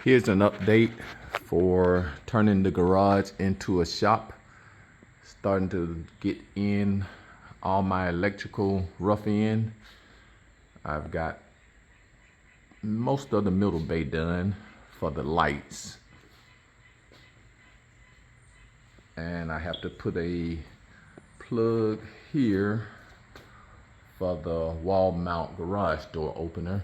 Here's an update for turning the garage into a shop. Starting to get in all my electrical rough in. I've got most of the middle bay done for the lights. And I have to put a plug here for the wall mount garage door opener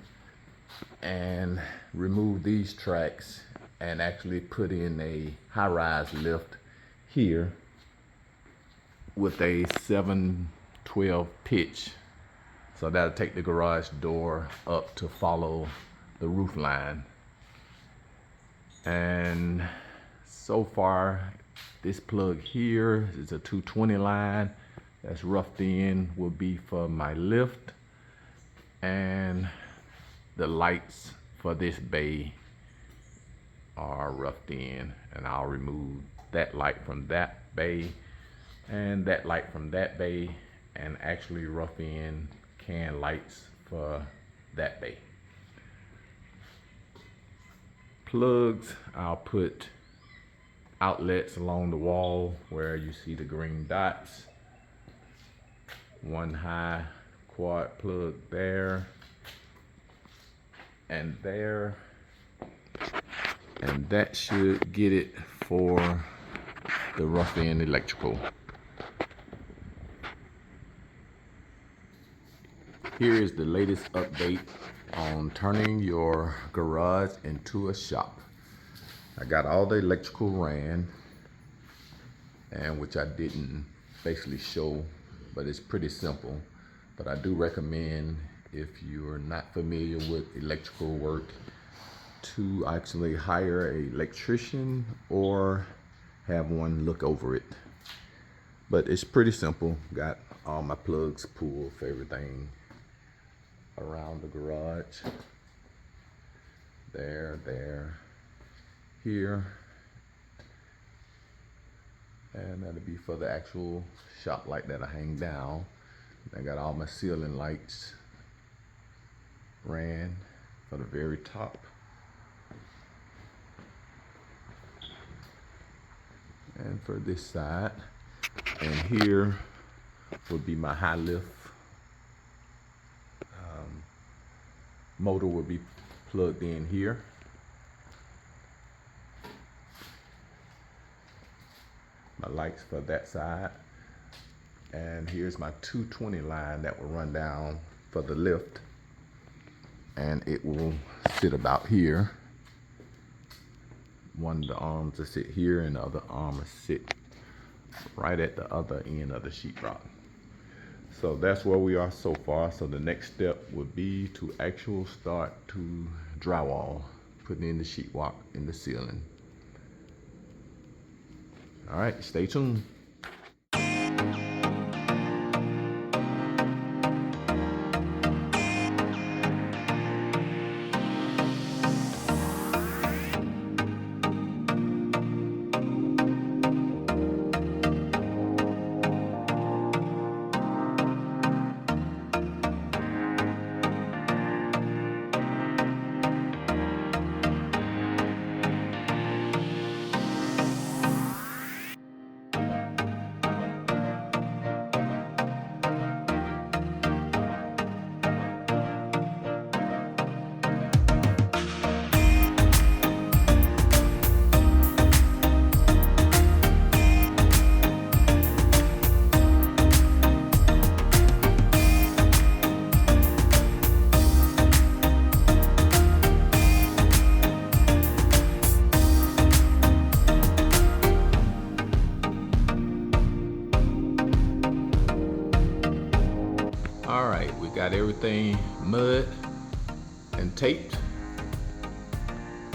and remove these tracks and actually put in a high-rise lift here with a 7/12 pitch. So that'll take the garage door up to follow the roof line. And so far, this plug here is a 220 line that's roughed in, will be for my lift, and the lights for this bay are roughed in, and I'll remove that light from that bay and that light from that bay and actually rough in can lights for that bay. Plugs, I'll put outlets along the wall where you see the green dots. One high quad plug there and there, and that should get it for the rough end electrical. Here is the latest update on turning your garage into a shop. I got all the electrical ran, and which I didn't basically show, but it's pretty simple. But I do recommend, if you're not familiar with electrical work, to actually hire an electrician or have one look over it. But it's pretty simple. Got all my plugs pulled for everything around the garage. There, here, and that'll be for the actual shop light that I hang down. I got all my ceiling lights ran for the very top, and for this side, and here would be my high lift. Motor would be plugged in here. My lights for that side, and here's my 220 line that will run down for the lift, and it will sit about here. One of the arms will sit here and the other arm will sit right at the other end of the sheetrock. So that's where we are so far. So the next step would be to actually start to drywall, putting in the sheetrock in the ceiling. All right, stay tuned. All right, we got everything mud and taped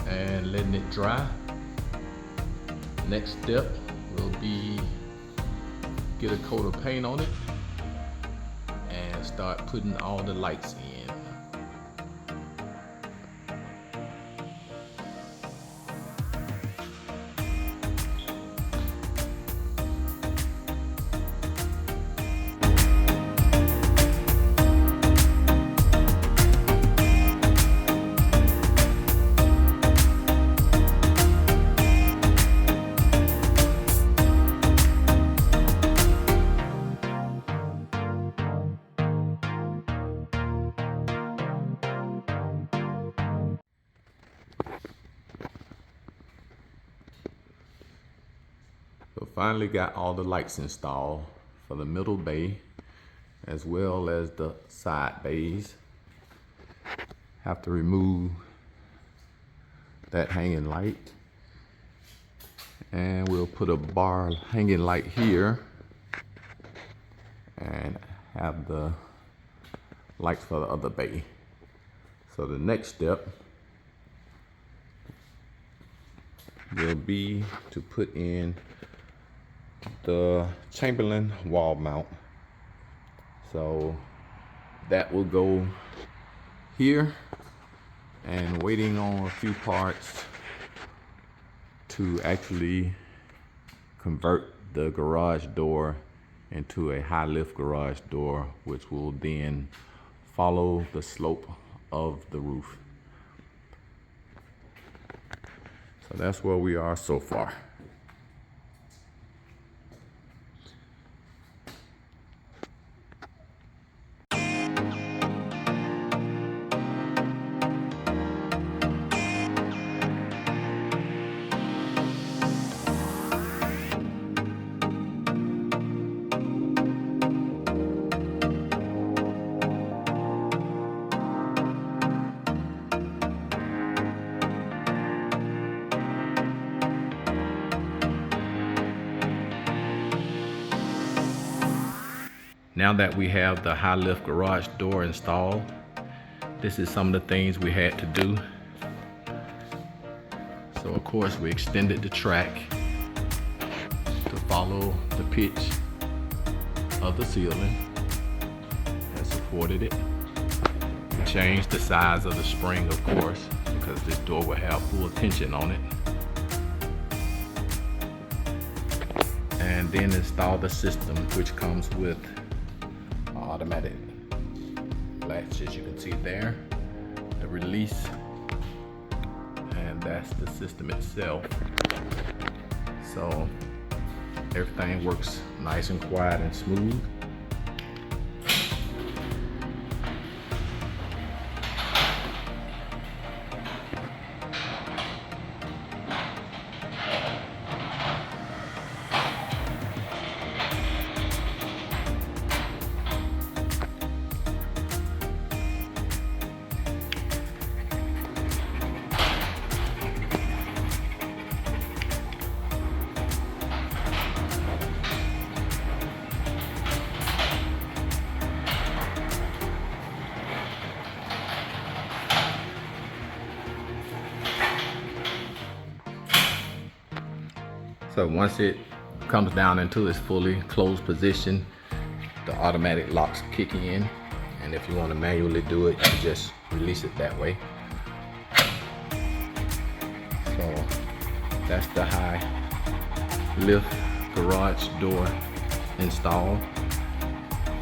and letting it dry. Next step will be get a coat of paint on it and start putting all the lights in. So finally got all the lights installed for the middle bay as well as the side bays. Have to remove that hanging light, and we'll put a bar hanging light here and have the lights for the other bay. So the next step will be to put in the Chamberlain wall mount. So that will go here, and waiting on a few parts to actually convert the garage door into a high lift garage door, which will then follow the slope of the roof. So that's where we are so far. Now that we have the high lift garage door installed, this is some of the things we had to do. So of course we extended the track to follow the pitch of the ceiling that supported it. We changed the size of the spring, of course, because this door will have full tension on it. And then install the system, which comes with automatic latch, as you can see there, the release, and that's the system itself. So everything works nice and quiet and smooth. So once it comes down into its fully closed position, the automatic locks kick in, and if you want to manually do it, you just release it that way. So that's the high lift garage door installed,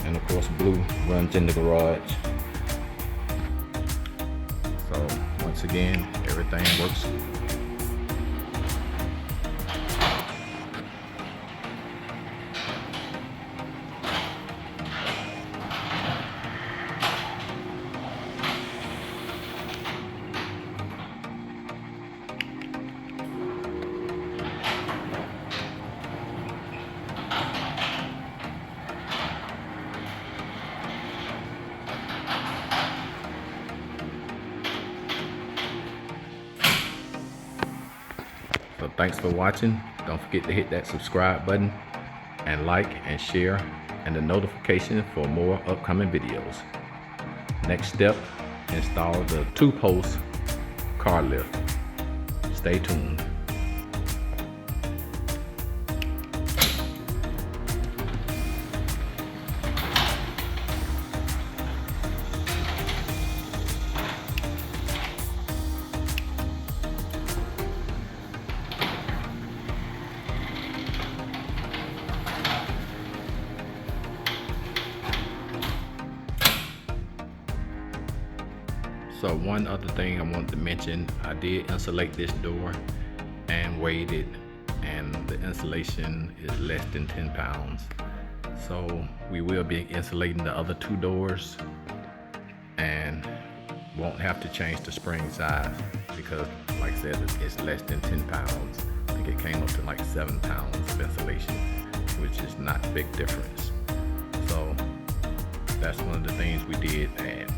and of course blue runs in the garage. So once again, everything works. So thanks for watching. Don't forget to hit that subscribe button and like and share, and the notification for more upcoming videos. Next step, install the 2-post car lift. Stay tuned. So one other thing I wanted to mention, I did insulate this door and weighed it, and the insulation is less than 10 pounds. So we will be insulating the other 2 doors and won't have to change the spring size because, like I said, it's less than 10 pounds. think it came up to like 7 pounds of insulation, which is not a big difference. So that's one of the things we did add.